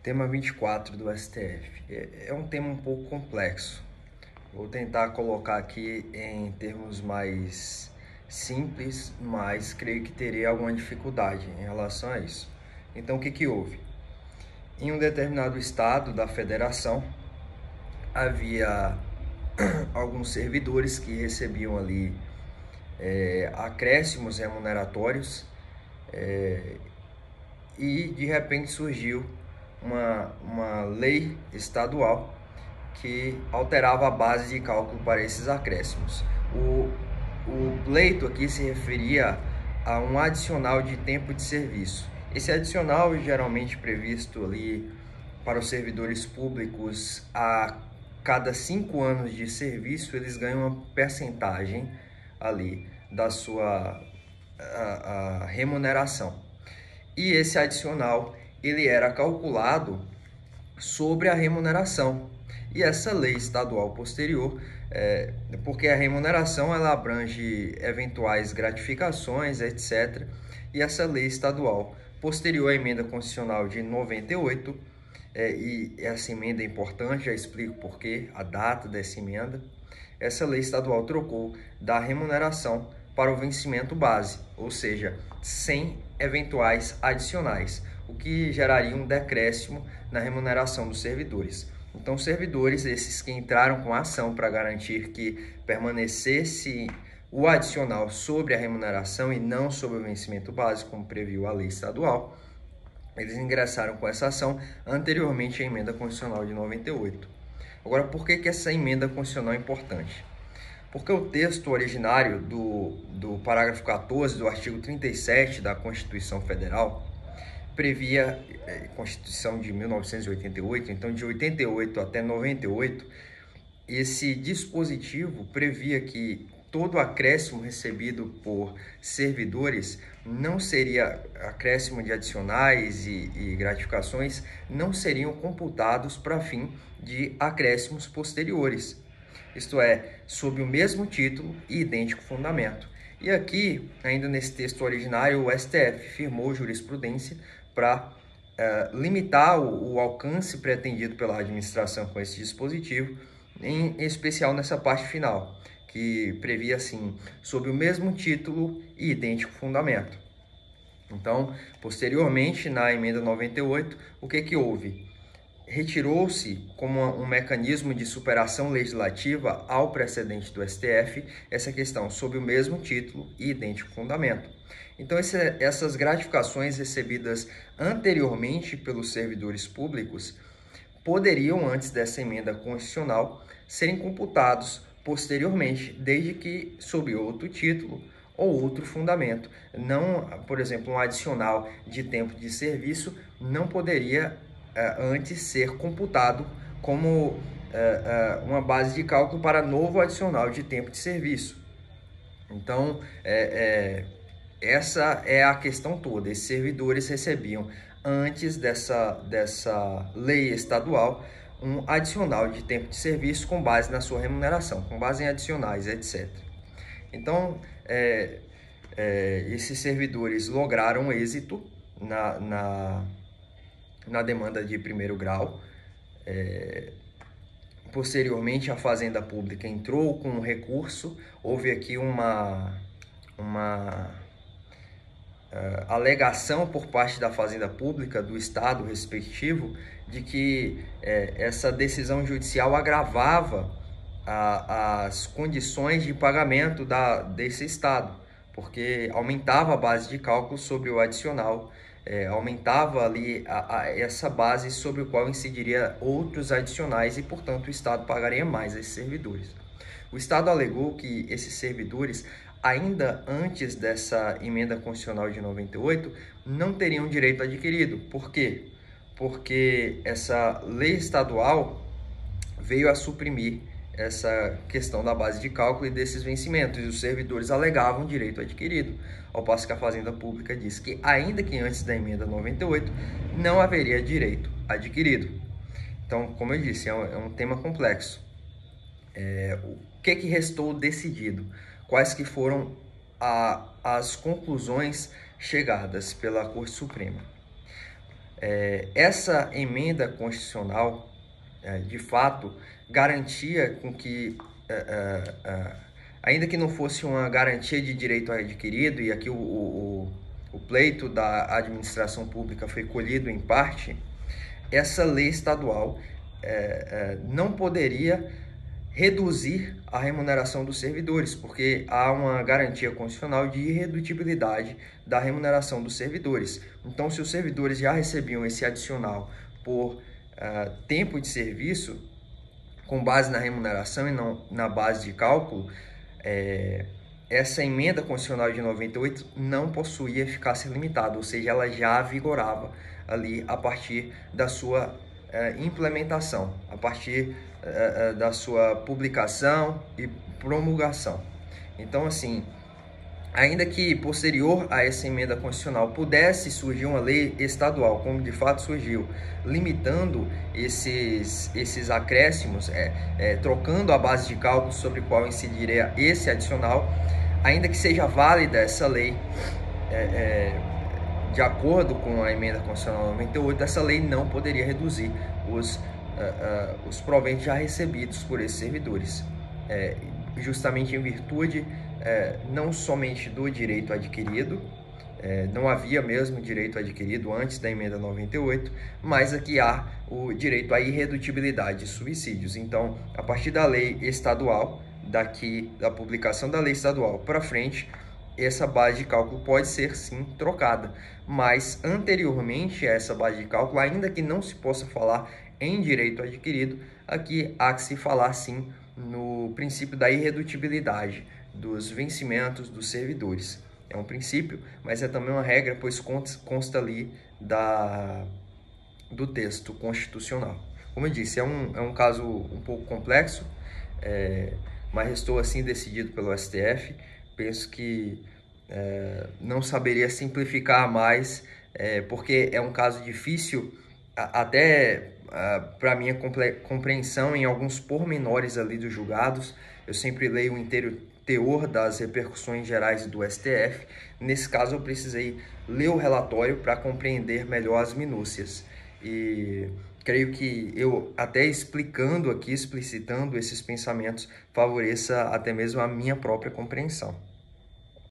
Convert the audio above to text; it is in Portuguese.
Tema 24 do STF. É um tema um pouco complexo. Vou tentar colocar aqui em termos mais simples, mas creio que terei alguma dificuldade em relação a isso. Então, o que houve? Em um determinado estado da federação, havia alguns servidores que recebiam ali acréscimos remuneratórios e de repente surgiu uma lei estadual que alterava a base de cálculo para esses acréscimos. O pleito aqui se referia a um adicional de tempo de serviço. Esse adicional é geralmente previsto ali para os servidores públicos. A cada 5 anos de serviço eles ganham uma percentagem ali da sua a remuneração. E esse adicional ele era calculado sobre a remuneração. E essa lei estadual posterior, porque a remuneração ela abrange eventuais gratificações, etc. E essa lei estadual posterior à emenda constitucional de 98, e essa emenda é importante, já explico porquê, a data dessa emenda. Essa lei estadual trocou da remuneração para o vencimento base, ou seja, sem eventuais adicionais, o que geraria um decréscimo na remuneração dos servidores. Então, servidores esses que entraram com a ação para garantir que permanecesse o adicional sobre a remuneração e não sobre o vencimento base, como previu a lei estadual, eles ingressaram com essa ação anteriormente à emenda constitucional de 98. Agora, por que essa emenda constitucional é importante? Porque o texto originário do parágrafo 14 do artigo 37 da Constituição Federal previa, Constituição de 1988, então de 88 até 98, esse dispositivo previa que todo acréscimo recebido por servidores não seria, acréscimo de adicionais e gratificações, não seriam computados para fim de acréscimos posteriores. Isto é, sob o mesmo título e idêntico fundamento. E aqui, ainda nesse texto originário, o STF firmou jurisprudência para limitar o alcance pretendido pela administração com esse dispositivo, em especial nessa parte final, que previa assim, sob o mesmo título e idêntico fundamento. Então, posteriormente, na emenda 98, o que houve? Retirou-se como um mecanismo de superação legislativa ao precedente do STF essa questão sob o mesmo título e idêntico fundamento. Então, essas gratificações recebidas anteriormente pelos servidores públicos poderiam, antes dessa emenda constitucional, serem computados posteriormente, desde que sob outro título ou outro fundamento. Não, por exemplo, um adicional de tempo de serviço não poderia antes ser computado como uma base de cálculo para novo adicional de tempo de serviço. Então, essa é a questão toda. Esses servidores recebiam, antes dessa lei estadual, um adicional de tempo de serviço com base na sua remuneração, com base em adicionais, etc. Então, esses servidores lograram êxito na demanda de primeiro grau. Posteriormente, a Fazenda Pública entrou com um recurso, houve aqui uma alegação por parte da Fazenda Pública, do estado respectivo, de que essa decisão judicial agravava as condições de pagamento desse estado, porque aumentava a base de cálculo sobre o adicional, aumentava ali essa base sobre o qual incidiria outros adicionais e, portanto, o Estado pagaria mais a esses servidores. O Estado alegou que esses servidores, ainda antes dessa emenda constitucional de 98, não teriam direito adquirido. Por quê? Porque essa lei estadual veio a suprimir essa questão da base de cálculo e desses vencimentos, e os servidores alegavam direito adquirido, ao passo que a Fazenda Pública disse que, ainda que antes da emenda 98, não haveria direito adquirido. Então, como eu disse, é um tema complexo. O que restou decidido? Quais que foram as conclusões chegadas pela Corte Suprema? Essa emenda constitucional, de fato, garantia com que, ainda que não fosse uma garantia de direito adquirido, e aqui o pleito da administração pública foi colhido em parte, essa lei estadual não poderia reduzir a remuneração dos servidores, porque há uma garantia constitucional de irredutibilidade da remuneração dos servidores. Então, se os servidores já recebiam esse adicional por tempo de serviço, com base na remuneração e não na base de cálculo, essa emenda constitucional de 98 não possuía eficácia limitada, ou seja, ela já vigorava ali a partir da sua implementação, a partir da sua publicação e promulgação. Então, assim, ainda que posterior a essa emenda constitucional pudesse surgir uma lei estadual, como de fato surgiu, limitando esses acréscimos, trocando a base de cálculo sobre qual incidiria esse adicional, ainda que seja válida essa lei, de acordo com a emenda constitucional 98, essa lei não poderia reduzir os proventos já recebidos por esses servidores, justamente em virtude não somente do direito adquirido, não havia mesmo direito adquirido antes da emenda 98, mas aqui há o direito à irredutibilidade de subsídios. Então, a partir da lei estadual, da publicação da lei estadual para frente, essa base de cálculo pode ser sim trocada, mas anteriormente a essa base de cálculo, ainda que não se possa falar em direito adquirido, aqui há que se falar sim no princípio da irredutibilidade dos vencimentos dos servidores. É um princípio, mas é também uma regra, pois consta ali do texto constitucional. Como eu disse, é um caso um pouco complexo, mas estou assim decidido pelo STF. Penso que não saberia simplificar mais, porque é um caso difícil, até para minha compreensão em alguns pormenores ali dos julgados. Eu sempre leio o inteiro teor das repercussões gerais do STF. Nesse caso, eu precisei ler o relatório para compreender melhor as minúcias. E creio que eu, até explicitando esses pensamentos, favoreça até mesmo a minha própria compreensão.